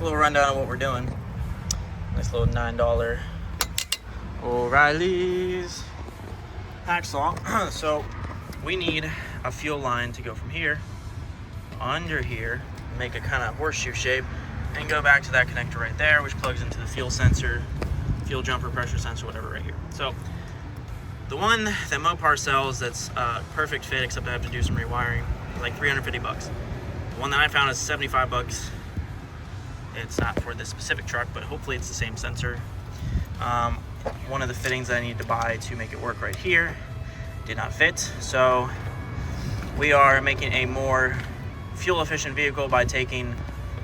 quick little rundown of what we're doing. Nice little $9 O'Reilly's hacksaw. So we need a fuel line to go from here under here, make a kind of horseshoe shape, and go back to that connector right there, which plugs into the fuel sensor, fuel jumper, pressure sensor, whatever right here. So the one that Mopar sells that's a perfect fit, except I have to do some rewiring, like 350 bucks. The one that I found is 75 bucks. It's not for this specific truck, but hopefully it's the same sensor. One of the fittings that I need to buy to make it work right here did not fit. So we are making a more fuel efficient vehicle by taking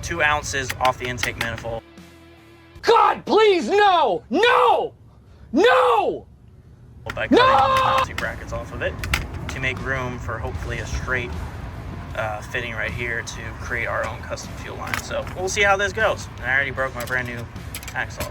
2 ounces off the intake manifold. God, please, no! No! No! By cutting the mounting brackets off of it to make room for hopefully a straight fitting right here to create our own custom fuel line. So we'll see how this goes. And I already broke my brand new hacksaw.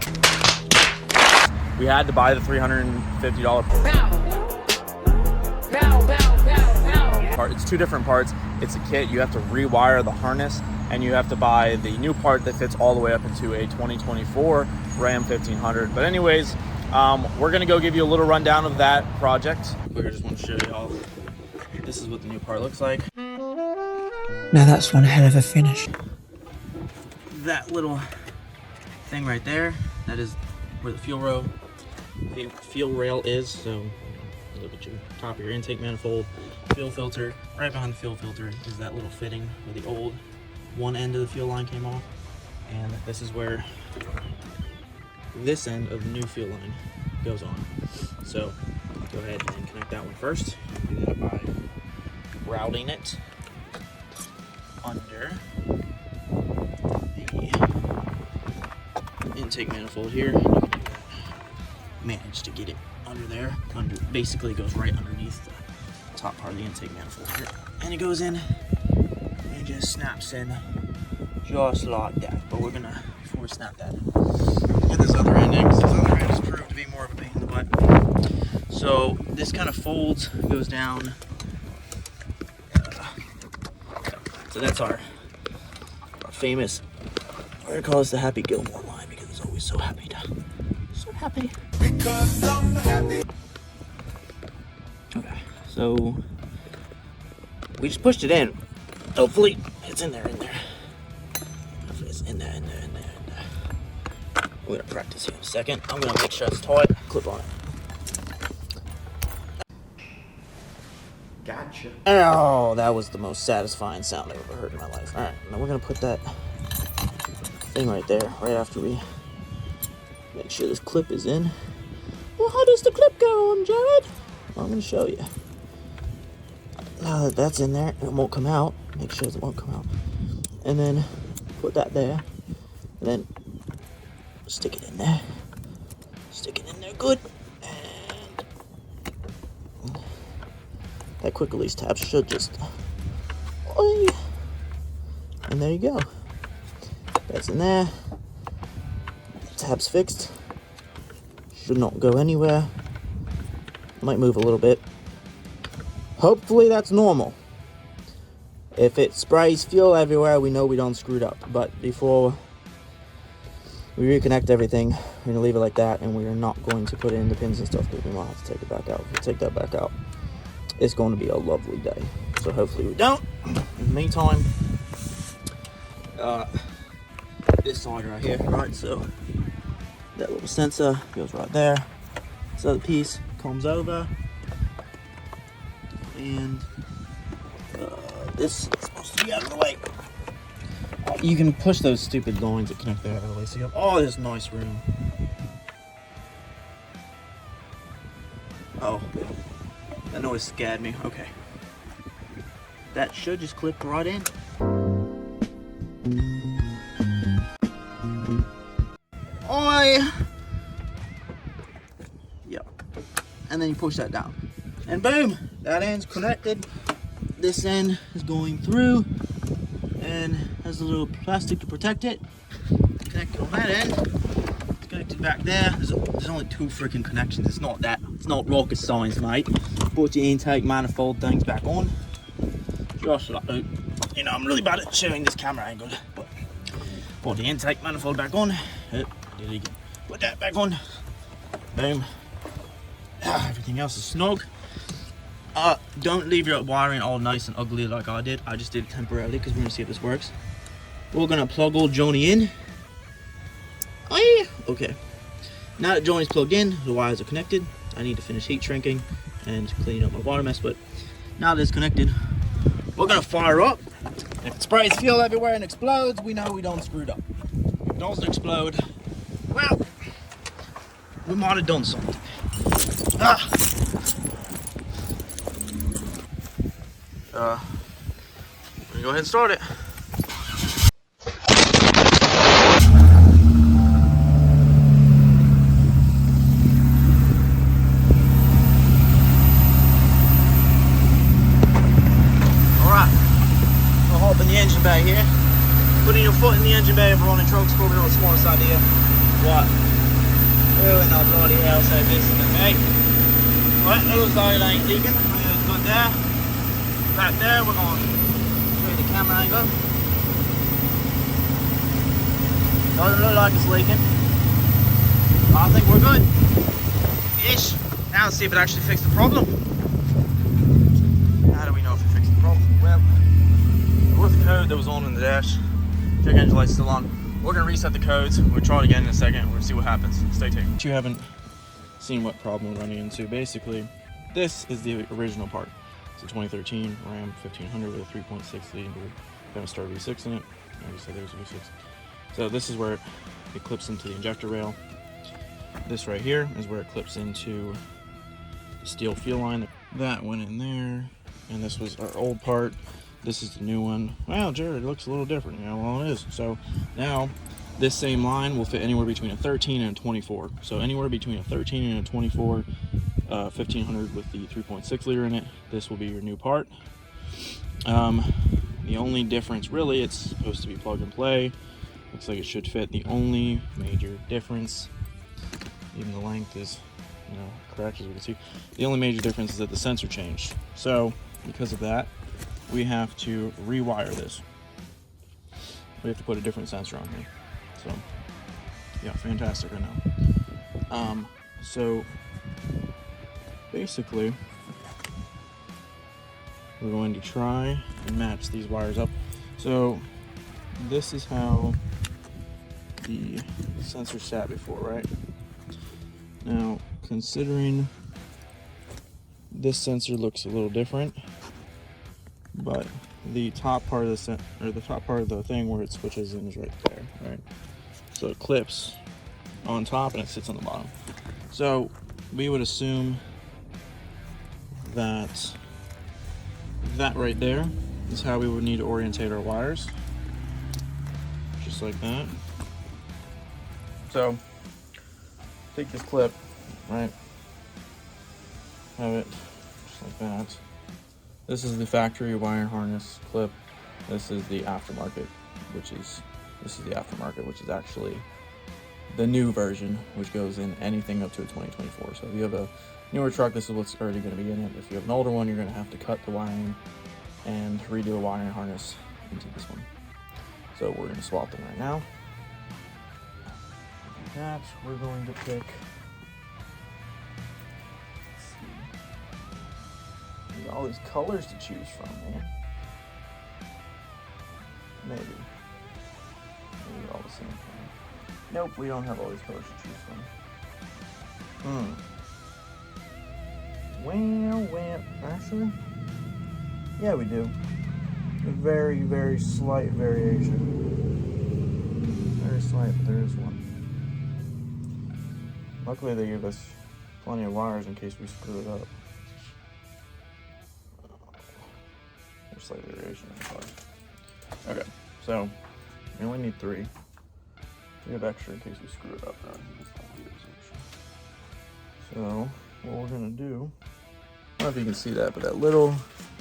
We had to buy the $350 part. It's 2 different parts. It's a kit. You have to rewire the harness, and you have to buy the new part that fits all the way up into a 2024 Ram 1500. But anyways, we're gonna go give you a little rundown of that project. I just want to show y'all. This is what the new part looks like. Now that's one hell of a finish. That little thing right there, that is where the fuel rail is. So look at your top of your intake manifold, fuel filter. Right behind the fuel filter is that little fitting where the old one end of the fuel line came off. And this is where this end of the new fuel line goes on. So go ahead and connect that one first. Do that by routing it under the intake manifold here. You can do that. Manage to get it under there. Basically it goes right underneath the top part of the intake manifold here. And it goes in and just snaps in just like that. But we're gonna, before we snap that in, get this other end in, because this other end has proved to be more of a pain in the butt. So this kind of folds, goes down. So that's our famous, we're gonna call this the Happy Gilmore line, because it's always so happy so happy. Because I'm happy. Okay, so we just pushed it in. Hopefully it's in there. Hopefully it's in there. We're gonna practice here in a second. I'm gonna make sure it's tight. Clip on it. Gotcha. Oh, that was the most satisfying sound I've ever heard in my life. All right, now we're gonna put that thing right there, right after we make sure this clip is in. Well, how does the clip go on, Jared? Well, I'm gonna show you. Now that that's in there, it won't come out. Make sure it won't come out. And then put that there. And then stick it in there. Stick it in there good. And that quick release tab should just... Oy. And there you go. That's in there. Tab's fixed. Should not go anywhere. Might move a little bit. Hopefully that's normal. If it sprays fuel everywhere, we know we don't screwed up. But before we reconnect everything, we're going to leave it like that, and we are not going to put it in the pins and stuff, because we might have to take it back out. If we take that back out, it's going to be a lovely day. So hopefully we don't. In the meantime, this side right here, right? So that little sensor goes right there. This other piece comes over, and this is supposed to be out of the way. You can push those stupid lines that connect there out of the way, so you have all this nice room. Oh, that noise scared me. Okay, that should just clip right in. Yep. And then you push that down, and boom, that end's connected. This end is going through and has a little plastic to protect it. Connected on that end. It's connected back there. There's only 2 freaking connections. It's not rocket science, mate. Put your intake manifold things back on. Just like, you know, I'm really bad at showing this camera angle, but Put the intake manifold back on. Put that back on. Boom. Everything else is snug. Don't leave your wiring all nice and ugly like I did. I just did it temporarily because we're gonna see if this works. We're gonna plug old Joni in. Oh yeah. Okay. Now that Joni's plugged in, the wires are connected. I need to finish heat shrinking and cleaning up my water mess, but now that it's connected, we're gonna fire up. If it sprays fuel everywhere and explodes, we know we don't screwed up. If it doesn't explode, well, we might have done something. We're gonna go ahead and start it. In the engine bay here. Putting your foot in the engine bay of a running truck's probably not the smartest idea. What? Who in the bloody hell said this to me? Right, those oil ain't leaking. It's good there. Back there, we're going to show you the camera angle. Doesn't look like it's leaking. I think we're good. Ish. Now let's see if it actually fixed the problem. How do we know if it fixed the problem? Well, with the code that was on in the dash, check engine light's still on. We're gonna reset the codes. We'll try it again in a second. We're gonna see what happens. Stay tuned. If you haven't seen what problem we're running into, basically, this is the original part. It's a 2013 Ram 1500 with a 3.6 liter Star V6 in it. I already said there's a V6. So this is where it clips into the injector rail. This right here is where it clips into the steel fuel line. That went in there, and this was our old part. This is the new one. Well, Jared, it looks a little different. Yeah, well, it is. So now this same line will fit anywhere between a 13 and a 24. So anywhere between a 13 and a 24 1500 with the 3.6 liter in it, this will be your new part. The only difference, really, it's supposed to be plug and play. Looks like it should fit. The only major difference, even the length is, correct, as we can see. The only major difference is that the sensor changed. So because of that, we have to rewire this. We have to put a different sensor on here. So yeah, fantastic right now. So basically, we're going to try and match these wires up. So this is how the sensor sat before, right? Now, considering this sensor looks a little different, but the top part of the thing where it switches in is right there, right? So it clips on top and it sits on the bottom. So we would assume that right there is how we would need to orientate our wires, just like that. So take this clip, right? Have it just like that. This is the factory wiring harness clip. This is the aftermarket, which is actually the new version, which goes in anything up to a 2024. So if you have a newer truck, this is what's already going to be in it. If you have an older one, you're going to have to cut the wiring and redo a wiring harness into this one. So we're going to swap them right now. That we're going to pick. All these colors to choose from, man. Maybe they're all the same thing. Nope, we don't have all these colors to choose from. Well, actually, yeah, we do. A very, very slight variation. Very slight, but there is one. Luckily, they give us plenty of wires in case we screw it up. Slight variation in the color. Okay, so we only need 3. We have extra in case we screw it up. So what we're gonna do, I don't know if you can see that, but that little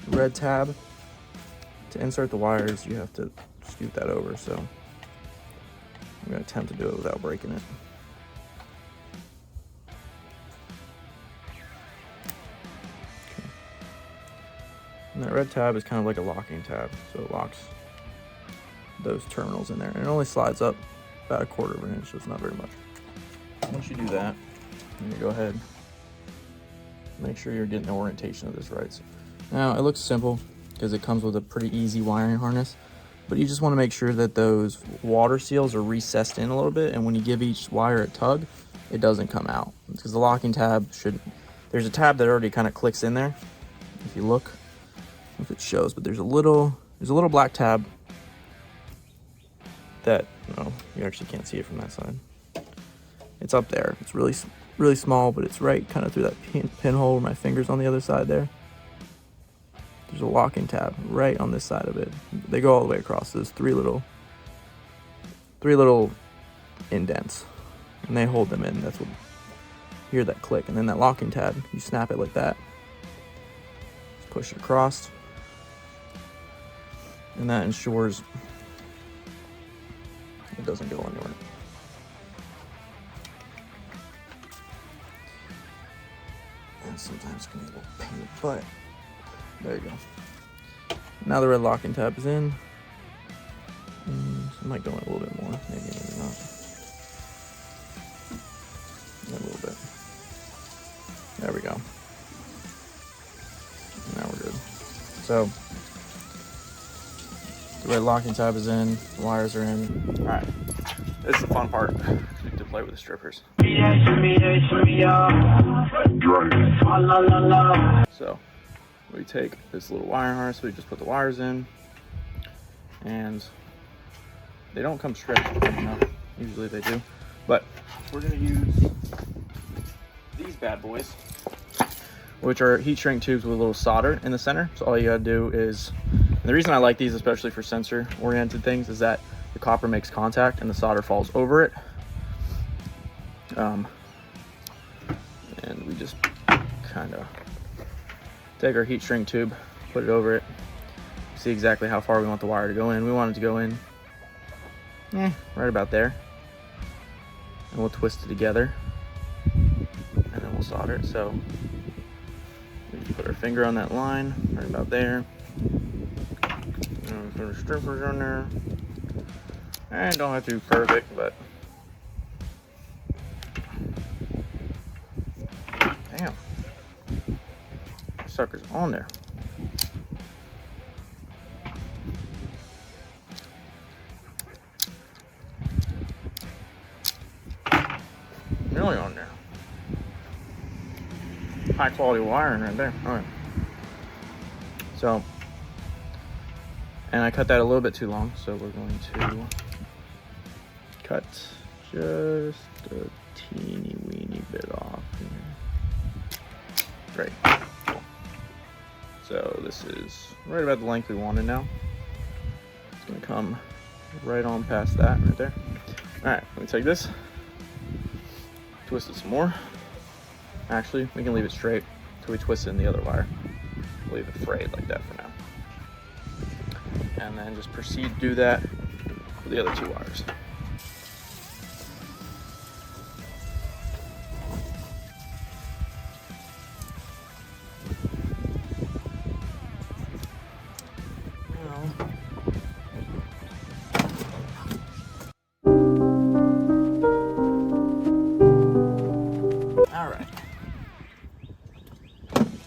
red tab to insert the wires, you have to scoot that over. So I'm gonna attempt to do it without breaking it. And that red tab is kind of like a locking tab, so it locks those terminals in there. And it only slides up about 1/4 of an inch, so it's not very much. Once you do that, you go ahead, make sure you're getting the orientation of this right. So now it looks simple because it comes with a pretty easy wiring harness, but you just want to make sure that those water seals are recessed in a little bit, and when you give each wire a tug, it doesn't come out. Because the locking tab should, there's a tab that already kind of clicks in there. If you look, I don't know if it shows, but there's a little black tab that, no, you actually can't see it from that side. It's up there. It's really small, but it's right kind of through that pinhole where my finger's on the other side there. There's a locking tab right on this side of it. They go all the way across. There's three little indents, and they hold them in. That's what you hear, that click. And then that locking tab, you snap it like that. Just push it across, and that ensures it doesn't go anywhere. And sometimes it can be a little pain in the butt. There you go. Now the red locking tab is in. I might go in a little bit more, maybe not. A little bit. There we go. Now we're good. So the red locking tab is in, the wires are in. All right, this is the fun part, to play with the strippers. So we take this little wire harness, we just put the wires in, and they don't come straight, you know, usually they do, but we're gonna use these bad boys, which are heat shrink tubes with a little solder in the center. So all you gotta do is, and the reason I like these, especially for sensor oriented things, is that the copper makes contact and the solder falls over it. And we just kind of take our heat shrink tube, put it over it, see exactly how far we want the wire to go in. We want it to go in right about there, and we'll twist it together, and then we'll solder it. So we just put our finger on that line right about there, and put our strippers on there, and don't have to be perfect, but damn, sucker's on there. Really on there. High quality wiring right there. All right. So, and I cut that a little bit too long, so we're going to cut just a teeny weeny bit off here. Great. Cool. So this is right about the length we wanted now. It's gonna come right on past that right there. All right, let me take this, twist it some more. Actually, we can leave it straight until we twist it in the other wire. Leave it frayed like that for now. And then just proceed to do that with the other two wires.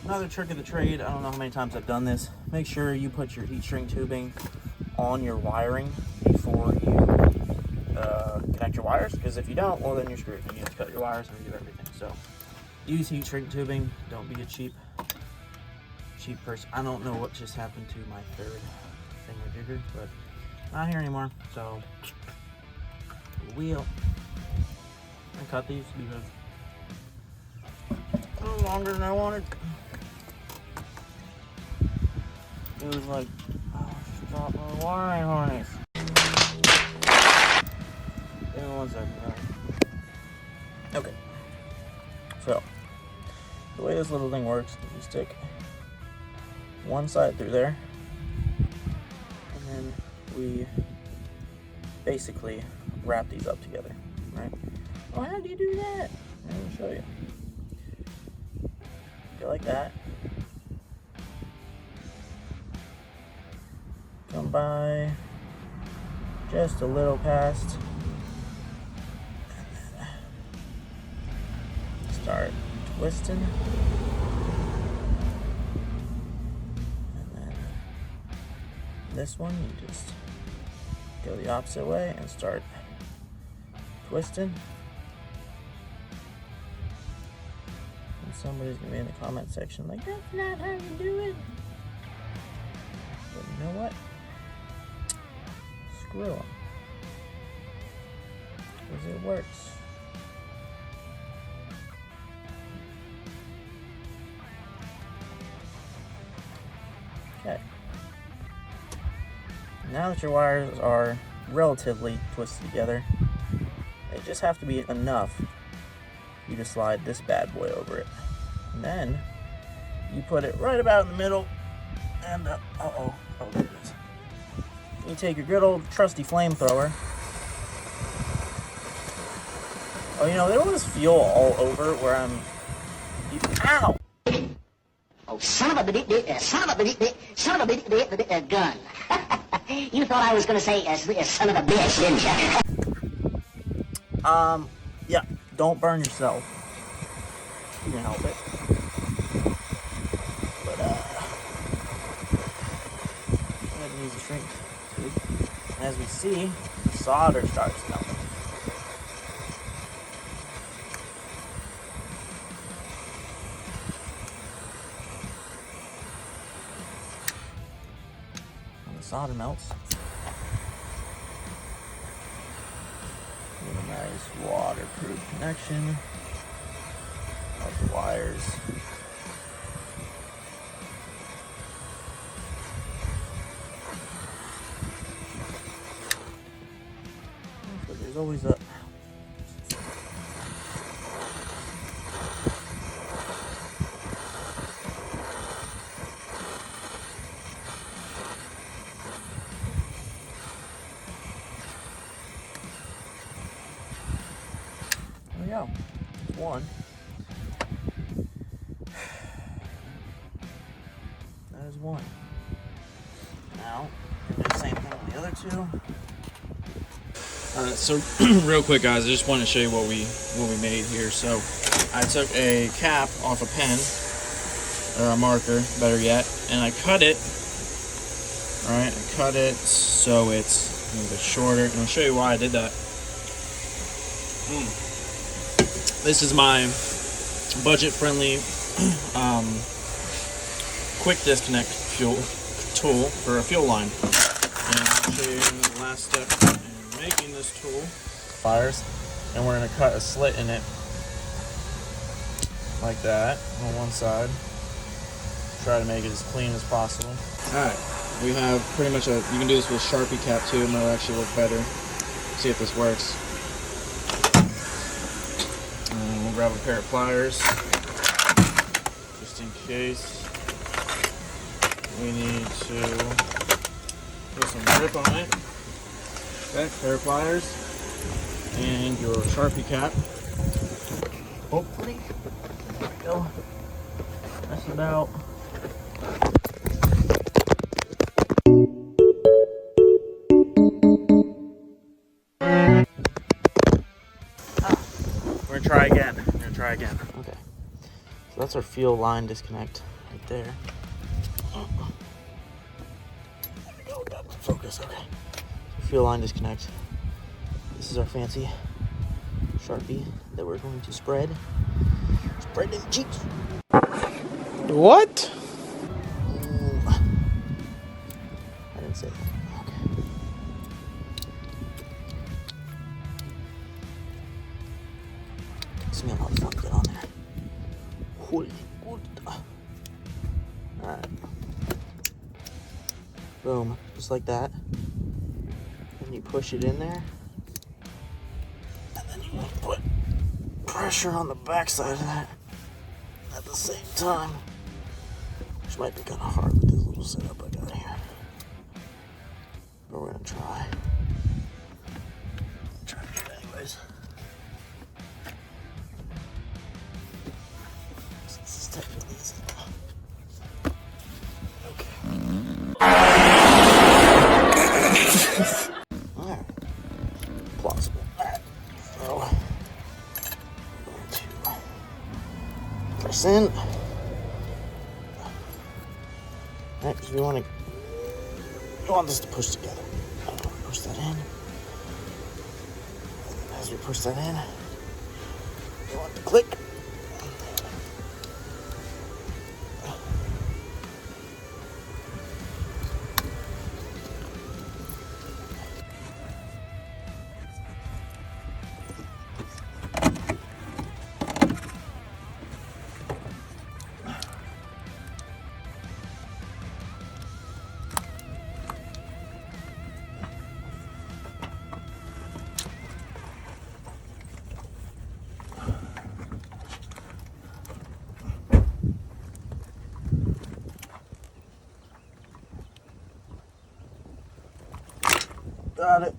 Another trick of the trade, I don't know how many times I've done this, make sure you put your heat shrink tubing on your wiring before you connect your wires, because if you don't, well then you're screwed. You need to cut your wires and redo everything. So use heat shrink tubing, don't be a cheap person. I don't know what just happened to my third thingamajigger, but not here anymore, so I cut these because a little longer than I wanted. It was like, oh, I dropped my wiring harness. Give me 1 second, guys. Okay. So, the way this little thing works is you stick one side through there, and then we basically wrap these up together, right? Oh, how do you do that? I'm gonna show you. Go like that. Come by just a little past. And then start twisting. And then this one, you just go the opposite way and start twisting. And somebody's gonna be in the comment section like, that's not how you do it. But you know what? Screw them. Because it works. Okay. Now that your wires are relatively twisted together, they just have to be enough. You just slide this bad boy over it. And then you put it right about in the middle. And there it is. You take your good old trusty flamethrower. Oh, you know, there was fuel all over where I'm. Ow! Oh, son of a gun. You thought I was gonna say son of a bitch, didn't you? Yeah, don't burn yourself. You can help it. But, go ahead and use the shrink tube. And as we see, the solder starts melting. Solder melts. Get a nice waterproof connection of the wires. So there's always a go. One. That is one. Now, do the same thing with the other two. Alright, so real quick guys, I just want to show you what we made here. So I took a cap off a pen, or a marker, better yet, and I cut it. Alright, I cut it so it's a little bit shorter, and I'll show you why I did that. This is my budget-friendly, quick disconnect fuel tool for a fuel line. And I'll show you the last step in making this tool. Pliers, and we're going to cut a slit in it like that on one side. Try to make it as clean as possible. Alright, we have pretty much you can do this with a Sharpie cap too, and it'll actually look better. See if this works. We'll grab a pair of pliers, just in case we need to put some grip on it. Okay, pair of pliers, and your Sharpie cap. Hopefully, there we go. That's about. We're gonna try again. Okay. So that's our fuel line disconnect right there. There we go, got focus, okay. Fuel line disconnect. This is our fancy Sharpie that we're going to spread in the cheeks. What? I didn't say that. Okay. Smell how the fuck get on there. Holy good. Alright. Boom. Just like that. And you push it in there. And then you want to put pressure on the backside of that at the same time. Which might be kind of hard with this little setup I got here. But we're going to try. Try to do it anyways. This is technically easy. Okay. Alright. press in. Alright, so we want this to push together. Push that in. As we push that in, we want it to click. Got it.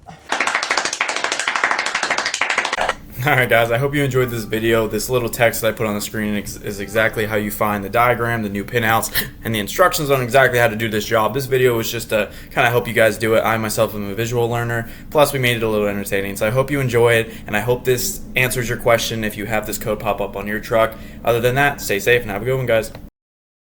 Alright guys, I hope you enjoyed this video. This little text that I put on the screen is exactly how you find the diagram, the new pinouts, and the instructions on exactly how to do this job. This video was just to kind of help you guys do it. I myself am a visual learner, plus we made it a little entertaining. So I hope you enjoy it, and I hope this answers your question if you have this code pop up on your truck. Other than that, stay safe and have a good one, guys.